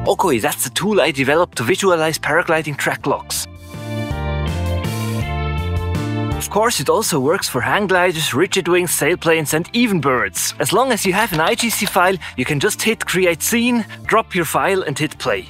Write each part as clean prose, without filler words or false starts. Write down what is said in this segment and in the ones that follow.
Ogoi, that's the tool I developed to visualize paragliding track locks. Of course, it also works for hang gliders, rigid wings, sailplanes and even birds. As long as you have an IGC file, you can just hit Create Scene, drop your file and hit play.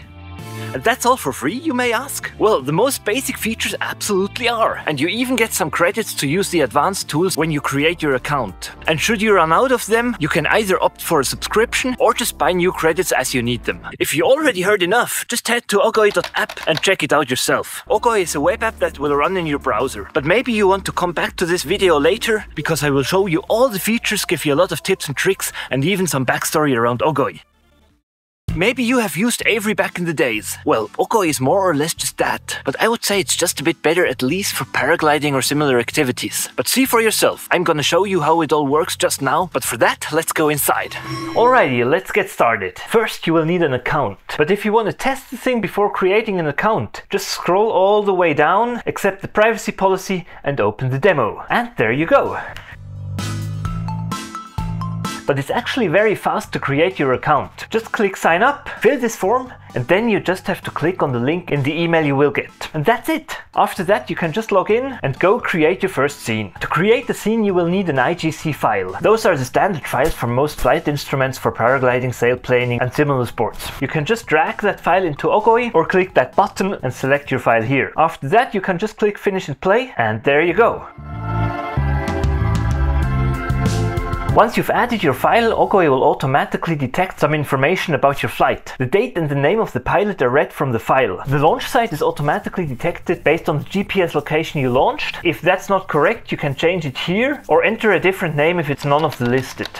And that's all for free, you may ask? Well, the most basic features absolutely are, and you even get some credits to use the advanced tools when you create your account. And should you run out of them, you can either opt for a subscription or just buy new credits as you need them. If you already heard enough, just head to ogoi.app and check it out yourself. Ogoi is a web app that will run in your browser. But maybe you want to come back to this video later, because I will show you all the features, give you a lot of tips and tricks, and even some backstory around Ogoi. Maybe you have used Avery back in the days. Well, Ogoi is more or less just that, but I would say it's just a bit better, at least for paragliding or similar activities. But see for yourself. I'm gonna show you how it all works just now, but for that, let's go inside. Alrighty, let's get started. First, you will need an account. But if you want to test the thing before creating an account, just scroll all the way down, accept the privacy policy, and open the demo. And there you go. But it's actually very fast to create your account. Just click sign up, fill this form, and then you just have to click on the link in the email you will get. And that's it! After that you can just log in and go create your first scene. To create the scene you will need an IGC file. Those are the standard files for most flight instruments for paragliding, sailplaning and similar sports. You can just drag that file into Ogoi or click that button and select your file here. After that you can just click finish and play, and there you go. Once you've added your file, Ogoi will automatically detect some information about your flight. The date and the name of the pilot are read from the file. The launch site is automatically detected based on the GPS location you launched. If that's not correct, you can change it here or enter a different name if it's none of the listed.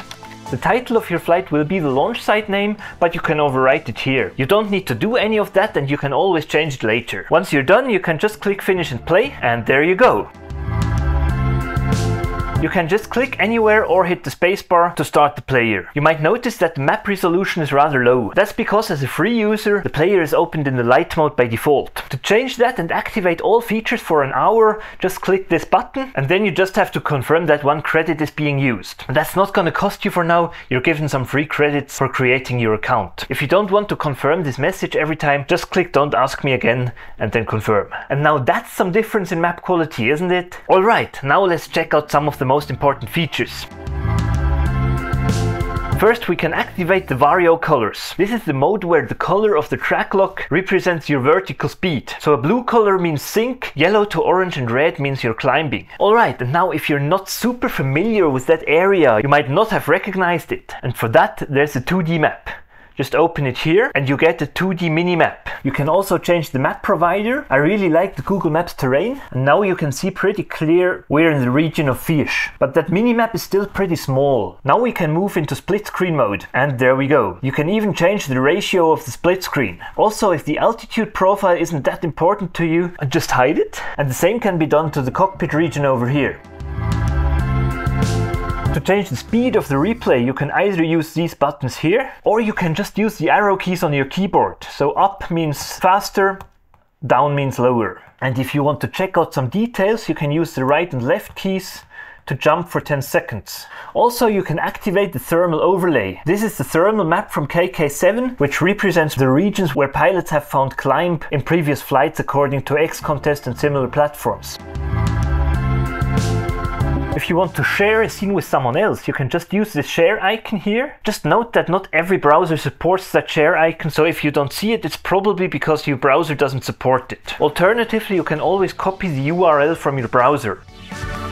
The title of your flight will be the launch site name, but you can overwrite it here. You don't need to do any of that and you can always change it later. Once you're done, you can just click finish and play, and there you go. You can just click anywhere or hit the spacebar to start the player. You might notice that the map resolution is rather low. That's because as a free user, the player is opened in the light mode by default. To change that and activate all features for an hour, just click this button and then you just have to confirm that one credit is being used. And that's not gonna cost you for now, you're given some free credits for creating your account. If you don't want to confirm this message every time, just click don't ask me again and then confirm. And now that's some difference in map quality, isn't it? Alright, now let's check out some of the most important features. First, we can activate the Vario colors. This is the mode where the color of the track lock represents your vertical speed. So a blue color means sink, yellow to orange and red means you're climbing. Alright, and now if you're not super familiar with that area, you might not have recognized it. And for that, there's a 2D map. Just open it here and you get a 2D mini-map. You can also change the map provider. I really like the Google Maps terrain, and now you can see pretty clear we're in the region of Fish. But that mini-map is still pretty small. Now we can move into split screen mode, and there we go. You can even change the ratio of the split screen. Also, if the altitude profile isn't that important to you, just hide it. And the same can be done to the cockpit region over here. To change the speed of the replay, you can either use these buttons here, or you can just use the arrow keys on your keyboard. So up means faster, down means lower. And if you want to check out some details, you can use the right and left keys to jump for 10 seconds. Also, you can activate the thermal overlay. This is the thermal map from KK7, which represents the regions where pilots have found climb in previous flights according to X-Contest and similar platforms. If you want to share a scene with someone else, you can just use the share icon here. Just note that not every browser supports that share icon, so if you don't see it, it's probably because your browser doesn't support it. Alternatively, you can always copy the URL from your browser.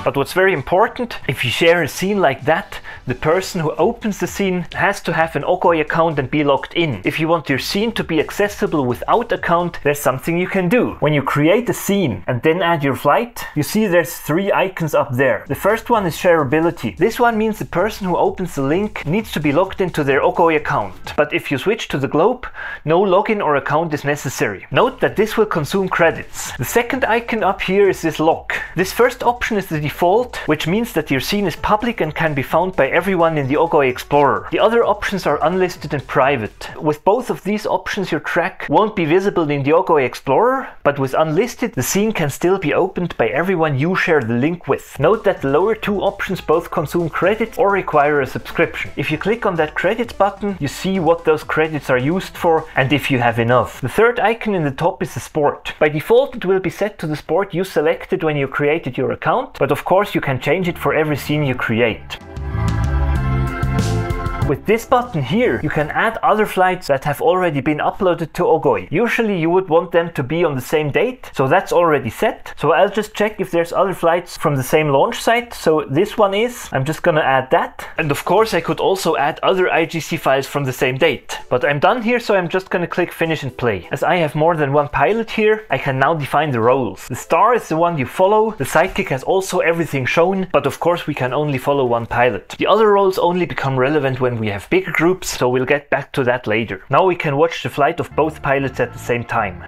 But what's very important, if you share a scene like that, the person who opens the scene has to have an Ogoi account and be logged in. If you want your scene to be accessible without account, there's something you can do. When you create a scene and then add your flight, you see there's 3 icons up there. The first one is shareability. This one means the person who opens the link needs to be logged into their Ogoi account. But if you switch to the globe, no login or account is necessary. Note that this will consume credits. The second icon up here is this lock. This first option is the default, which means that your scene is public and can be found by everyone in the Ogoi Explorer. The other options are unlisted and private. With both of these options, your track won't be visible in the Ogoi Explorer, but with unlisted, the scene can still be opened by everyone you share the link with. Note that the lower two options both consume credits or require a subscription. If you click on that credits button, you see what those credits are used for and if you have enough. The third icon in the top is the sport. By default, it will be set to the sport you selected when you created your account, but of course you can change it for every scene you create. With this button here, you can add other flights that have already been uploaded to Ogoi. Usually you would want them to be on the same date, so that's already set. So I'll just check if there's other flights from the same launch site. So this one is, I'm just gonna add that. And of course I could also add other IGC files from the same date. But I'm done here, so I'm just gonna click finish and play. As I have more than one pilot here, I can now define the roles. The star is the one you follow. The sidekick has also everything shown, but of course we can only follow one pilot. The other roles only become relevant when we have bigger groups, so we'll get back to that later. Now we can watch the flight of both pilots at the same time.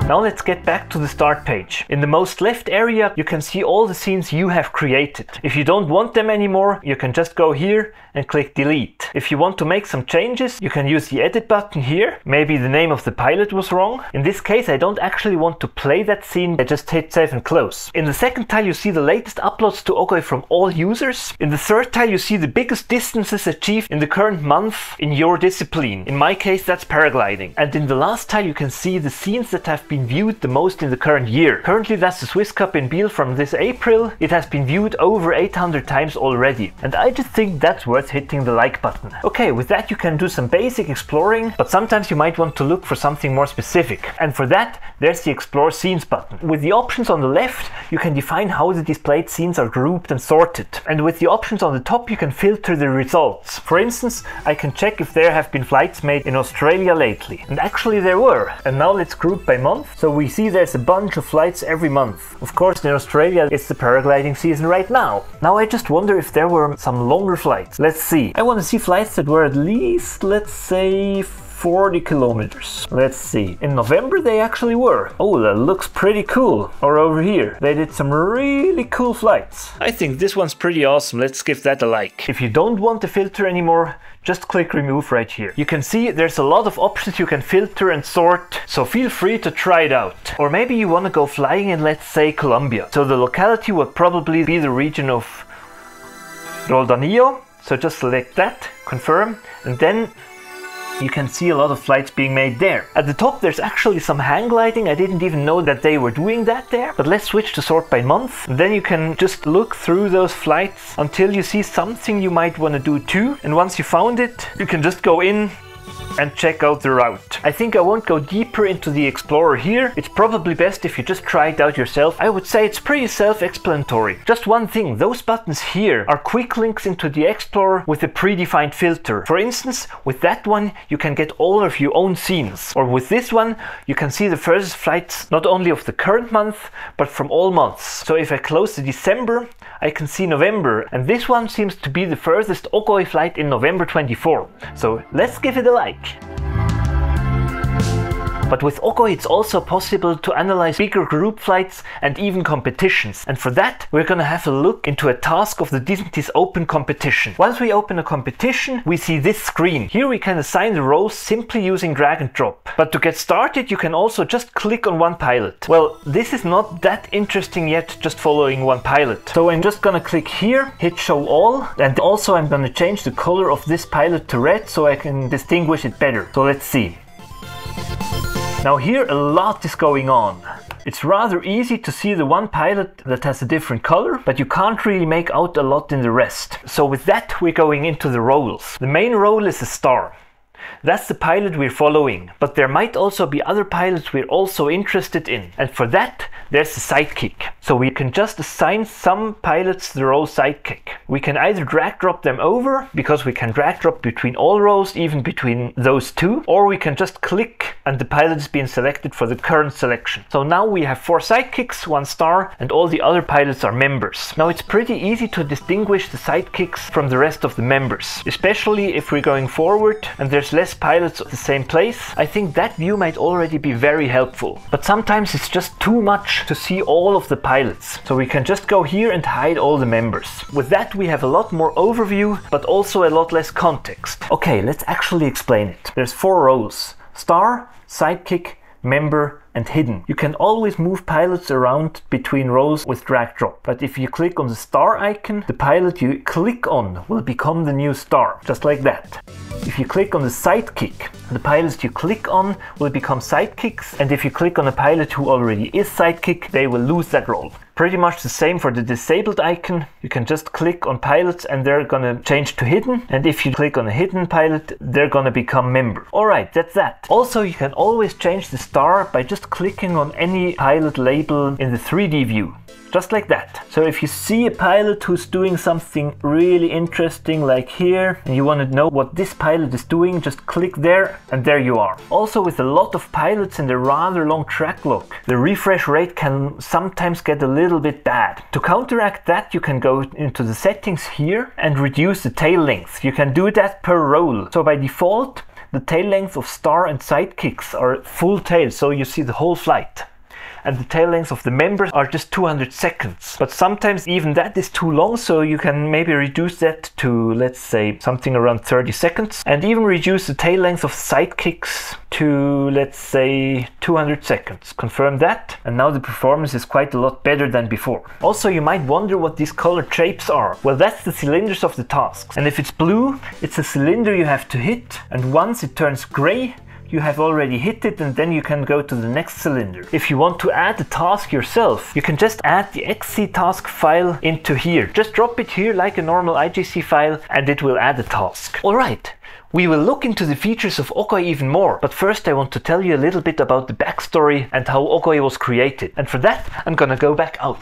Now let's get back to the start page. In the most left area, you can see all the scenes you have created. If you don't want them anymore, you can just go here and click delete. If you want to make some changes, you can use the edit button here. Maybe the name of the pilot was wrong. In this case, I don't actually want to play that scene. I just hit save and close. In the second tile, you see the latest uploads to Ogoi from all users. In the third tile, you see the biggest distances achieved in the current month in your discipline. In my case, that's paragliding. And in the last tile, you can see the scenes that have been viewed the most in the current year. Currently, that's the Swiss Cup in Biel from this April. It has been viewed over 800 times already. And I just think that's worth hitting the like button. Okay, with that you can do some basic exploring, but sometimes you might want to look for something more specific. And for that, there's the Explore Scenes button. With the options on the left, you can define how the displayed scenes are grouped and sorted. And with the options on the top, you can filter the results. For instance, I can check if there have been flights made in Australia lately. And actually there were. And now let's group by month. So we see there's a bunch of flights every month. Of course, in Australia, it's the paragliding season right now. Now I just wonder if there were some longer flights. Let's see. I want to see flights that were at least, let's say, 40 kilometers. Let's see. In November they actually were. Oh, that looks pretty cool. Or over here. They did some really cool flights. I think this one's pretty awesome. Let's give that a like. If you don't want the filter anymore, just click remove right here. You can see there's a lot of options you can filter and sort, so feel free to try it out. Or maybe you want to go flying in, let's say, Colombia. So the locality would probably be the region of Roldanillo. So just select that, confirm, and then you can see a lot of flights being made there. At the top there's actually some hang gliding. I didn't even know that they were doing that there. But let's switch to sort by month. And then you can just look through those flights until you see something you might want to do too. And once you found it, you can just go in and check out the route. I think I won't go deeper into the Explorer here. It's probably best if you just try it out yourself. I would say it's pretty self-explanatory. Just one thing, those buttons here are quick links into the Explorer with a predefined filter. For instance, with that one you can get all of your own scenes. Or with this one you can see the furthest flights not only of the current month but from all months. So if I close the December, I can see November, and this one seems to be the furthest Ogoi flight in November 24. So let's give it a like. But with Ogoi it's also possible to analyze bigger group flights and even competitions. And for that we're gonna have a look into a task of the Distantis Open competition. Once we open a competition, we see this screen. Here we can assign the roles simply using drag and drop. But to get started you can also just click on one pilot. Well, this is not that interesting yet, just following one pilot. So I'm just gonna click here, hit show all, and also I'm gonna change the color of this pilot to red so I can distinguish it better. So let's see. Now here a lot is going on. It's rather easy to see the one pilot that has a different color, but you can't really make out a lot in the rest. So with that we're going into the roles. The main role is a star. That's the pilot we're following, but there might also be other pilots we're also interested in. And for that, there's the sidekick. So we can just assign some pilots the role sidekick. We can either drag drop them over, because we can drag drop between all roles, even between those two, or we can just click and the pilot is being selected for the current selection. So now we have 4 sidekicks, 1 star, and all the other pilots are members. Now it's pretty easy to distinguish the sidekicks from the rest of the members, especially if we're going forward and there's less pilots at the same place. I think that view might already be very helpful. But sometimes it's just too much to see all of the pilots. So we can just go here and hide all the members. With that we have a lot more overview, but also a lot less context. Okay, let's actually explain it. There's 4 roles: star, sidekick, member, and hidden. You can always move pilots around between roles with drag drop. But if you click on the star icon, the pilot you click on will become the new star, just like that. If you click on the sidekick, the pilots you click on will become sidekicks, and if you click on a pilot who already is sidekick, they will lose that role. Pretty much the same for the disabled icon. You can just click on pilots and they're gonna change to hidden, and if you click on a hidden pilot, they're gonna become member. Alright, that's that. Also, you can always change the star by just clicking on any pilot label in the 3D view. Just like that. So if you see a pilot who's doing something really interesting like here, and you want to know what this pilot is doing, just click there and there you are. Also, with a lot of pilots and a rather long track log, the refresh rate can sometimes get a little bit bad. To counteract that, you can go into the settings here and reduce the tail length. You can do that per role. So by default, the tail length of star and sidekicks are full tail, so you see the whole flight. And the tail lengths of the members are just 200 seconds. But sometimes even that is too long, so you can maybe reduce that to, let's say, something around 30 seconds. And even reduce the tail length of sidekicks to, let's say, 200 seconds. Confirm that, and now the performance is quite a lot better than before. Also, you might wonder what these colored shapes are. Well, that's the cylinders of the tasks. And if it's blue, it's a cylinder you have to hit, and once it turns gray, you have already hit it, and then you can go to the next cylinder. If you want to add the task yourself, you can just add the XC task file into here. Just drop it here like a normal IGC file and it will add a task. Alright. We will look into the features of Ogoi even more, but first I want to tell you a little bit about the backstory and how Ogoi was created. And for that, I'm gonna go back out.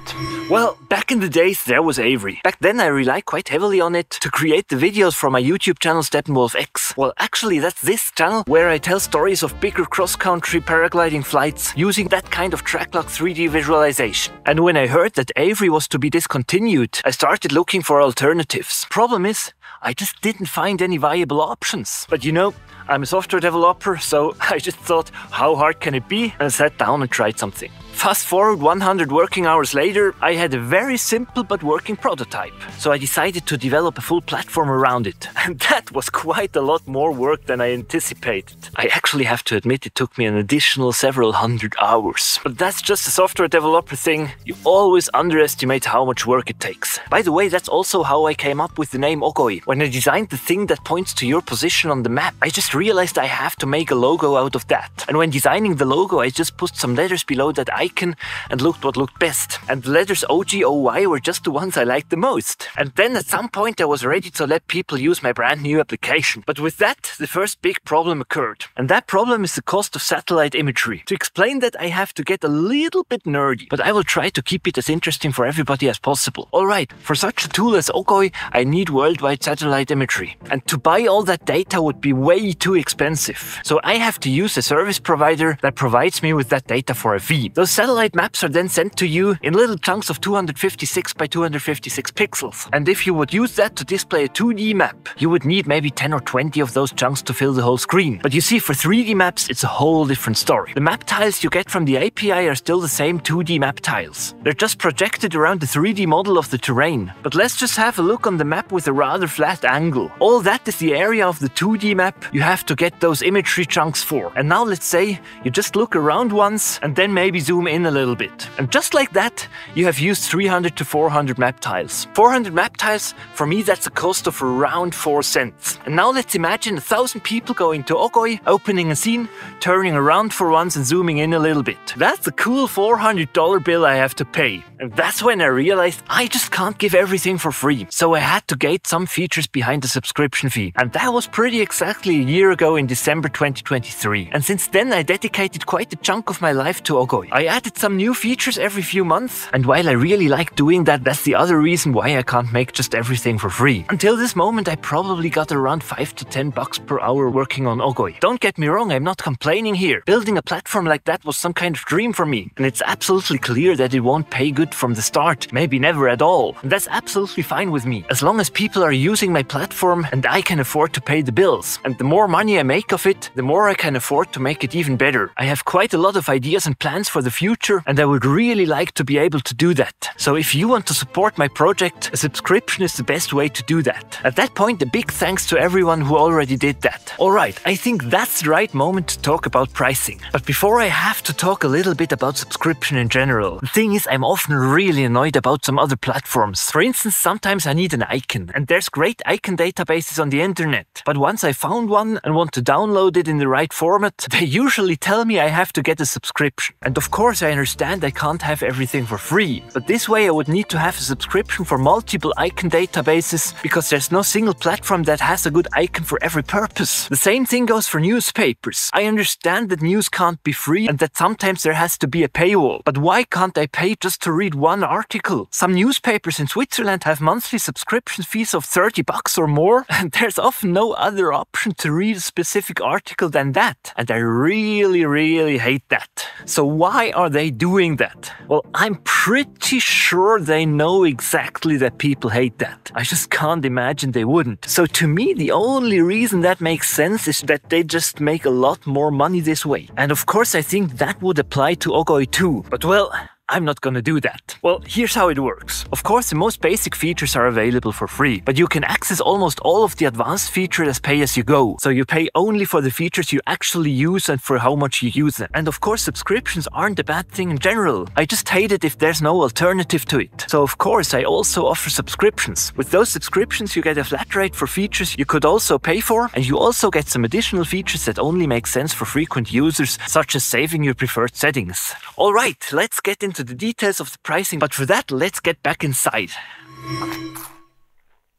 Well, back in the days there was Avery. Back then I relied quite heavily on it to create the videos for my YouTube channel Steppenwolf X. Well, actually that's this channel where I tell stories of bigger cross-country paragliding flights using that kind of track-lock 3D visualization. And when I heard that Avery was to be discontinued, I started looking for alternatives. Problem is, I just didn't find any viable options. But you know, I'm a software developer, so I just thought, how hard can it be? And I sat down and tried something. Fast forward 100 working hours later, I had a very simple but working prototype. So I decided to develop a full platform around it. And that was quite a lot more work than I anticipated. I actually have to admit it took me an additional several hundred hours. But that's just a software developer thing. You always underestimate how much work it takes. By the way, that's also how I came up with the name Ogoi. When I designed the thing that points to your position on the map, I just realized I have to make a logo out of that. And when designing the logo, I just put some letters below that icon and looked what looked best. And the letters OGOY were just the ones I liked the most. And then at some point I was ready to let people use my brand new application. But with that, the first big problem occurred. And that problem is the cost of satellite imagery. To explain that, I have to get a little bit nerdy, but I will try to keep it as interesting for everybody as possible. Alright, for such a tool as Ogoi, I need worldwide satellite imagery. And to buy all that data would be way too expensive. So I have to use a service provider that provides me with that data for a fee. Those satellite maps are then sent to you in little chunks of 256 by 256 pixels. And if you would use that to display a 2D map, you would need maybe 10 or 20 of those chunks to fill the whole screen. But you see, for 3D maps, it's a whole different story. The map tiles you get from the API are still the same 2D map tiles. They're just projected around the 3D model of the terrain. But let's just have a look on the map with a rather flat angle. All that is the area of the 2D map you have to get those imagery chunks for. And now let's say you just look around once and then maybe zoom in a little bit. And just like that, you have used 300 to 400 map tiles. 400 map tiles, for me that's a cost of around 4 cents. And now let's imagine 1,000 people going to Ogoi, opening a scene, turning around for once and zooming in a little bit. That's a cool $400 bill I have to pay. And that's when I realized I just can't give everything for free. So I had to gate some features behind the subscription fee. And that was pretty exactly a year ago in December 2023. And since then I dedicated quite a chunk of my life to Ogoi. I added some new features every few months, and while I really like doing that, that's the other reason why I can't make just everything for free. Until this moment, I probably got around $5 to $10 per hour working on Ogoi. Don't get me wrong, I'm not complaining here. Building a platform like that was some kind of dream for me, and it's absolutely clear that it won't pay good from the start, maybe never at all. And that's absolutely fine with me, as long as people are using my platform and I can afford to pay the bills. And the more money I make of it, the more I can afford to make it even better. I have quite a lot of ideas and plans for the future, and I would really like to be able to do that. So if you want to support my project, a subscription is the best way to do that. At that point, a big thanks to everyone who already did that. Alright, I think that's the right moment to talk about pricing. But before I have to talk a little bit about subscription in general. The thing is, I'm often really annoyed about some other platforms. For instance, sometimes I need an icon, and there's great icon databases on the internet. But once I found one and want to download it in the right format, they usually tell me I have to get a subscription. And of course I understand I can't have everything for free, but this way I would need to have a subscription for multiple icon databases, because there's no single platform that has a good icon for every purpose. The same thing goes for newspapers. I understand that news can't be free and that sometimes there has to be a paywall, but why can't I pay just to read one article? Some newspapers in Switzerland have monthly subscription fees of $30 or more, and there's often no other option to read a specific article than that, and I really hate that. So why are they doing that? Well, I'm pretty sure they know exactly that people hate that. I just can't imagine they wouldn't. So to me, the only reason that makes sense is that they just make a lot more money this way. And of course, I think that would apply to Ogoi too. But well, I'm not gonna do that. Well, here's how it works. Of course, the most basic features are available for free, but you can access almost all of the advanced features as pay-as-you-go. So you pay only for the features you actually use and for how much you use them. And of course, subscriptions aren't a bad thing in general. I just hate it if there's no alternative to it. So of course, I also offer subscriptions. With those subscriptions, you get a flat rate for features you could also pay for, and you also get some additional features that only make sense for frequent users, such as saving your preferred settings. Alright, let's get into the details of the pricing, but for that, let's get back inside.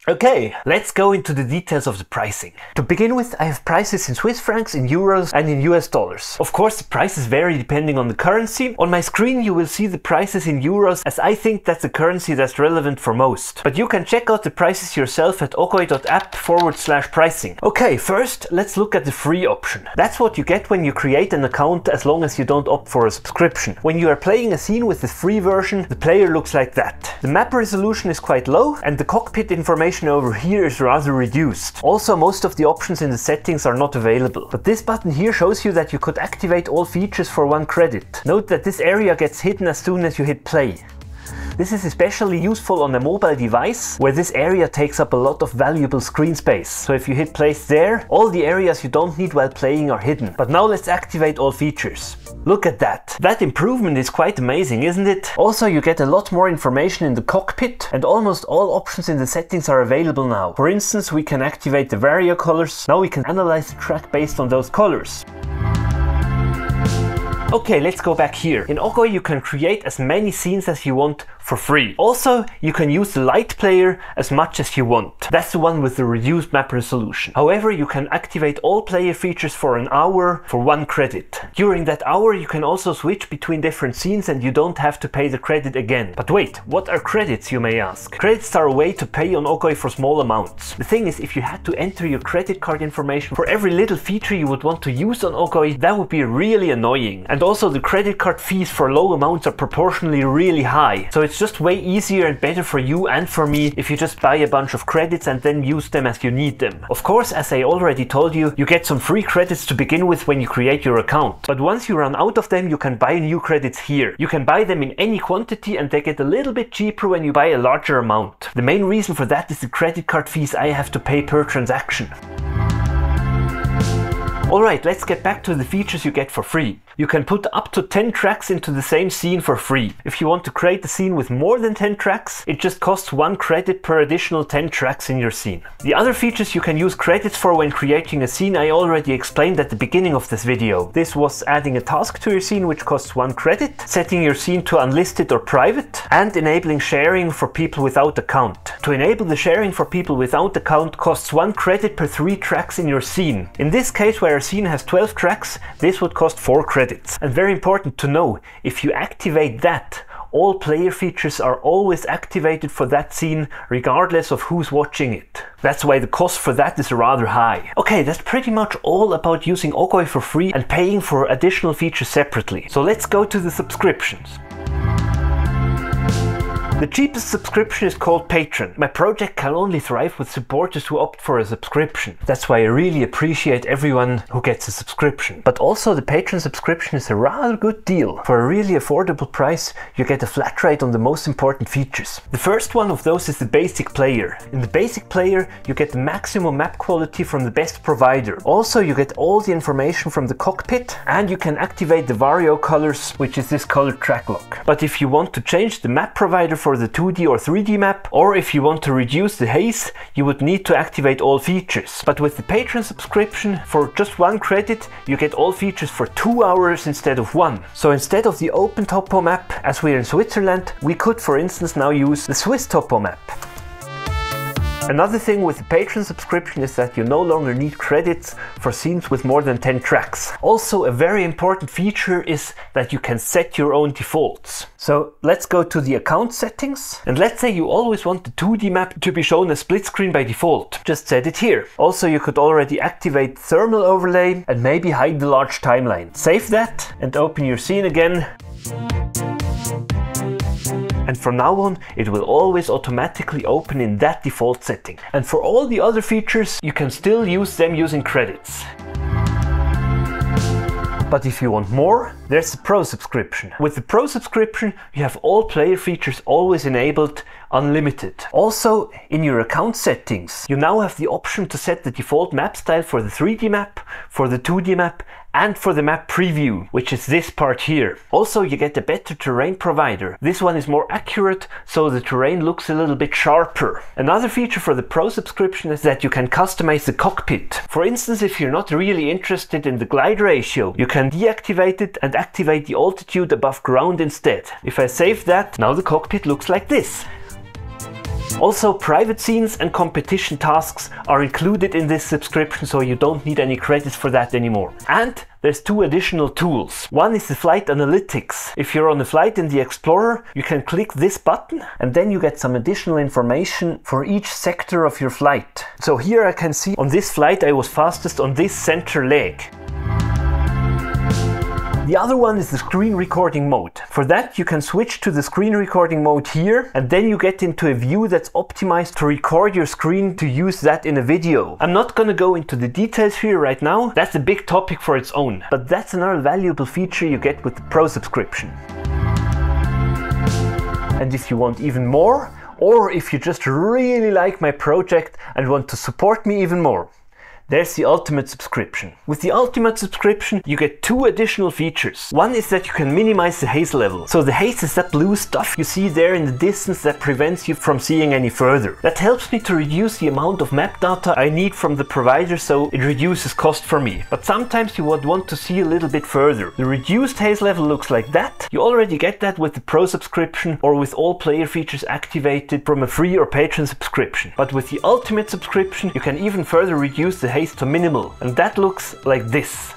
Okay, let's go into the details of the pricing. To begin with, I have prices in Swiss francs, in euros and in US dollars. Of course, the prices vary depending on the currency. On my screen you will see the prices in euros, as I think that's the currency that's relevant for most. But you can check out the prices yourself at ogoi.app/pricing. Okay, first let's look at the free option. That's what you get when you create an account, as long as you don't opt for a subscription. When you are playing a scene with the free version, the player looks like that. The map resolution is quite low, and the cockpit information over here is rather reduced. Also, most of the options in the settings are not available. But this button here shows you that you could activate all features for 1 credit. Note that this area gets hidden as soon as you hit play. This is especially useful on a mobile device, where this area takes up a lot of valuable screen space. So if you hit place there, all the areas you don't need while playing are hidden. But now let's activate all features. Look at that. That improvement is quite amazing, isn't it? Also, you get a lot more information in the cockpit, and almost all options in the settings are available now. For instance, we can activate the vario colors. Now we can analyze the track based on those colors. Okay, let's go back here. In Ogoi you can create as many scenes as you want for free. Also, you can use the light player as much as you want. That's the one with the reduced map resolution. However, you can activate all player features for an hour for 1 credit. During that hour you can also switch between different scenes, and you don't have to pay the credit again. But wait, what are credits, you may ask? Credits are a way to pay on Ogoi for small amounts. The thing is, if you had to enter your credit card information for every little feature you would want to use on Ogoi, that would be really annoying. And also, the credit card fees for low amounts are proportionally really high. So it's just way easier and better for you and for me if you just buy a bunch of credits and then use them as you need them. Of course, as I already told you, you get some free credits to begin with when you create your account. But once you run out of them, you can buy new credits here. You can buy them in any quantity, and they get a little bit cheaper when you buy a larger amount. The main reason for that is the credit card fees I have to pay per transaction. Alright, let's get back to the features you get for free. You can put up to 10 tracks into the same scene for free. If you want to create a scene with more than 10 tracks, it just costs 1 credit per additional 10 tracks in your scene. The other features you can use credits for when creating a scene I already explained at the beginning of this video. This was adding a task to your scene, which costs 1 credit, setting your scene to unlisted or private, and enabling sharing for people without account. To enable the sharing for people without account costs 1 credit per 3 tracks in your scene. In this case, where a scene has 12 tracks, this would cost 4 credits. And very important to know, if you activate that, all player features are always activated for that scene, regardless of who's watching it. That's why the cost for that is rather high. Okay, that's pretty much all about using Ogoy for free and paying for additional features separately. So let's go to the subscriptions. The cheapest subscription is called Patron. My project can only thrive with supporters who opt for a subscription. That's why I really appreciate everyone who gets a subscription. But also the Patron subscription is a rather good deal. For a really affordable price, you get a flat rate on the most important features. The first one of those is the basic player. In the basic player, you get the maximum map quality from the best provider. Also, you get all the information from the cockpit, and you can activate the Vario colors, which is this color track lock. But if you want to change the map provider for the 2D or 3D map, or if you want to reduce the haze, you would need to activate all features. But with the Patron subscription, for just 1 credit, you get all features for 2 hours instead of 1. So instead of the open topo map, as we're in Switzerland, we could for instance now use the Swiss topo map. Another thing with the Patron subscription is that you no longer need credits for scenes with more than 10 tracks. Also, a very important feature is that you can set your own defaults. So let's go to the account settings, and let's say you always want the 2D map to be shown as split screen by default. Just set it here. Also, you could already activate thermal overlay and maybe hide the large timeline. Save that and open your scene again. And from now on, it will always automatically open in that default setting. And for all the other features, you can still use them using credits. But if you want more, there's the Pro subscription. With the Pro subscription, you have all player features always enabled, unlimited. Also, in your account settings, you now have the option to set the default map style for the 3D map, for the 2D map, and for the map preview, which is this part here. Also, you get a better terrain provider. This one is more accurate, so the terrain looks a little bit sharper. Another feature for the Pro subscription is that you can customize the cockpit. For instance, if you're not really interested in the glide ratio, you can deactivate it and activate the altitude above ground instead. If I save that, now the cockpit looks like this. Also, private scenes and competition tasks are included in this subscription, so you don't need any credits for that anymore. And there's 2 additional tools. One is the flight analytics. If you're on a flight in the Explorer, you can click this button and then you get some additional information for each sector of your flight. So here I can see on this flight I was fastest on this center leg. The other one is the screen recording mode. For that you can switch to the screen recording mode here, and then you get into a view that's optimized to record your screen to use that in a video. I'm not gonna go into the details here right now, that's a big topic for its own, but that's another valuable feature you get with the Pro subscription. And if you want even more, or if you just really like my project and want to support me even more, there's the Ultimate subscription. With the Ultimate subscription, you get 2 additional features. One is that you can minimize the haze level. So the haze is that blue stuff you see there in the distance that prevents you from seeing any further. That helps me to reduce the amount of map data I need from the provider, so it reduces cost for me. But sometimes you would want to see a little bit further. The reduced haze level looks like that. You already get that with the Pro subscription or with all player features activated from a free or Patron subscription. But with the Ultimate subscription, you can even further reduce the haze to minimal, and that looks like this.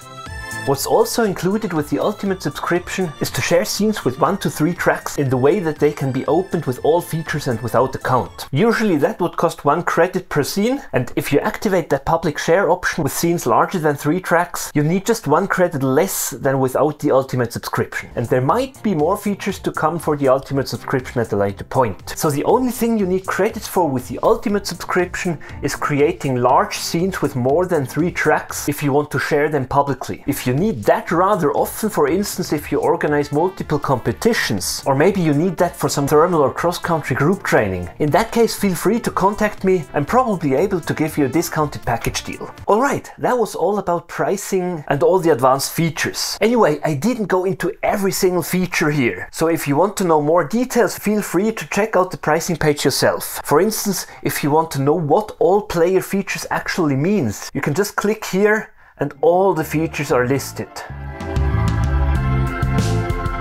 What's also included with the Ultimate subscription is to share scenes with 1 to 3 tracks in the way that they can be opened with all features and without a count. Usually that would cost 1 credit per scene, and if you activate that public share option with scenes larger than 3 tracks, you need just 1 credit less than without the Ultimate subscription. And there might be more features to come for the Ultimate subscription at a later point. So the only thing you need credits for with the Ultimate subscription is creating large scenes with more than 3 tracks if you want to share them publicly. If you need that rather often, for instance if you organize multiple competitions, or maybe you need that for some thermal or cross-country group training, in that case feel free to contact me. I'm probably able to give you a discounted package deal. Alright, that was all about pricing and all the advanced features. Anyway, I didn't go into every single feature here, so if you want to know more details, feel free to check out the pricing page yourself. For instance, if you want to know what all player features actually means, you can just click here and all the features are listed.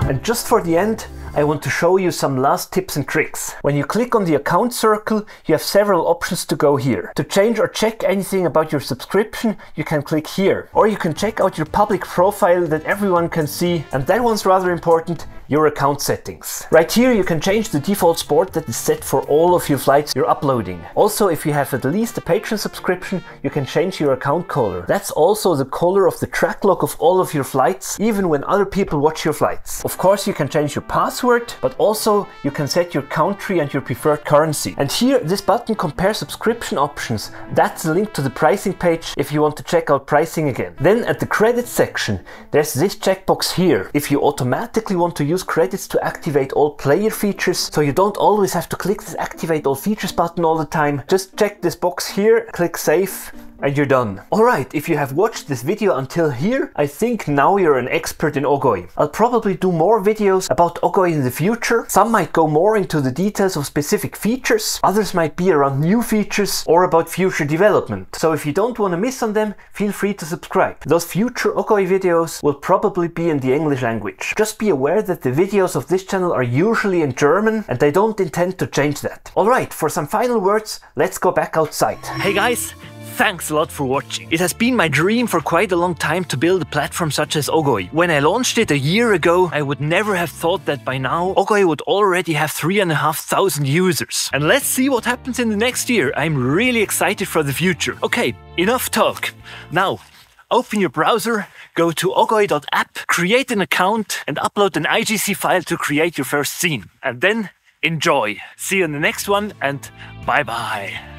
And just for the end, I want to show you some last tips and tricks. When you click on the account circle, you have several options to go here. To change or check anything about your subscription, you can click here. Or you can check out your public profile that everyone can see, and that one's rather important, your account settings. Right here you can change the default sport that is set for all of your flights you're uploading. Also, if you have at least a Patreon subscription, you can change your account color. That's also the color of the track log of all of your flights, even when other people watch your flights. Of course, you can change your password, but also you can set your country and your preferred currency. And here, this button compare subscription options. That's the link to the pricing page if you want to check out pricing again. Then at the credits section, there's this checkbox here. If you automatically want to use credits to activate all player features, so you don't always have to click this activate all features button all the time, just check this box here, click save, and you're done. Alright, if you have watched this video until here, I think now you're an expert in Ogoi. I'll probably do more videos about Ogoi in the future. Some might go more into the details of specific features, others might be around new features or about future development. So if you don't want to miss on them, feel free to subscribe. Those future Ogoi videos will probably be in the English language. Just be aware that the videos of this channel are usually in German, and I don't intend to change that. Alright, for some final words, let's go back outside. Hey guys! Thanks a lot for watching. It has been my dream for quite a long time to build a platform such as Ogoi. When I launched it a year ago, I would never have thought that by now Ogoi would already have 3,500 users. And let's see what happens in the next year. I'm really excited for the future. Okay, enough talk. Now, open your browser, go to ogoi.app, create an account and upload an IGC file to create your first scene. And then enjoy. See you in the next one and bye bye.